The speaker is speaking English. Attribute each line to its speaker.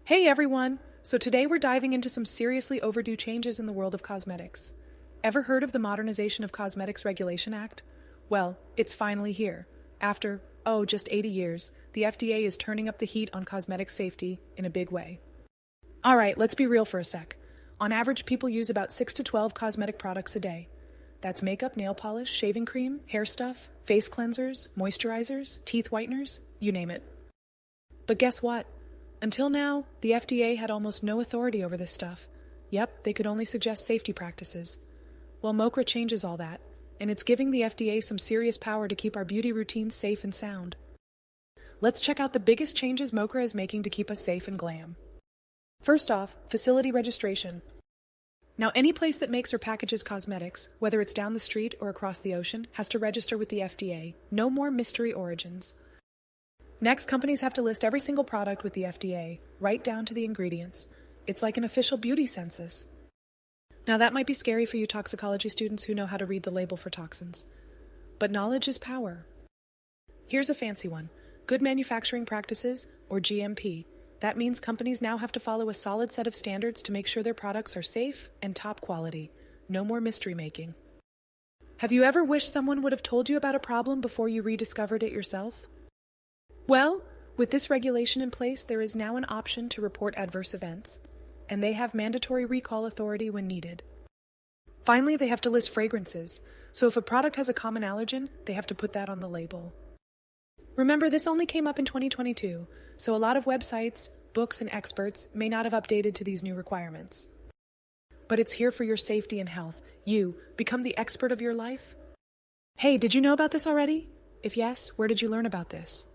Speaker 1: Hey everyone! So today we're diving into some seriously overdue changes in the world of cosmetics. Ever heard of the Modernization of Cosmetics Regulation Act? Well, it's finally here. After, just 80 years, the FDA is turning up the heat on cosmetic safety in a big way. Alright, let's be real for a sec. On average, people use about 6 to 12 cosmetic products a day. That's makeup, nail polish, shaving cream, hair stuff, face cleansers, moisturizers, teeth whiteners, you name it. But guess what? Until now, the FDA had almost no authority over this stuff. Yep, they could only suggest safety practices. Well, MoCRA changes all that, and it's giving the FDA some serious power to keep our beauty routines safe and sound. Let's check out the biggest changes MoCRA is making to keep us safe and glam. First off, facility registration. Now, any place that makes or packages cosmetics, whether it's down the street or across the ocean, has to register with the FDA. No more mystery origins. Next, companies have to list every single product with the FDA, right down to the ingredients. It's like an official beauty census. Now, that might be scary for you toxicology students who know how to read the label for toxins. But knowledge is power. Here's a fancy one. Good manufacturing practices, or GMP. That means companies now have to follow a solid set of standards to make sure their products are safe and top quality. No more mystery making. Have you ever wished someone would have told you about a problem before you rediscovered it yourself? Well, with this regulation in place, there is now an option to report adverse events, and they have mandatory recall authority when needed. Finally, they have to list fragrances, so if a product has a common allergen, they have to put that on the label. Remember, this only came up in 2022, so a lot of websites, books, and experts may not have updated to these new requirements. But it's here for your safety and health. You become the expert of your life. Hey, did you know about this already? If yes, where did you learn about this?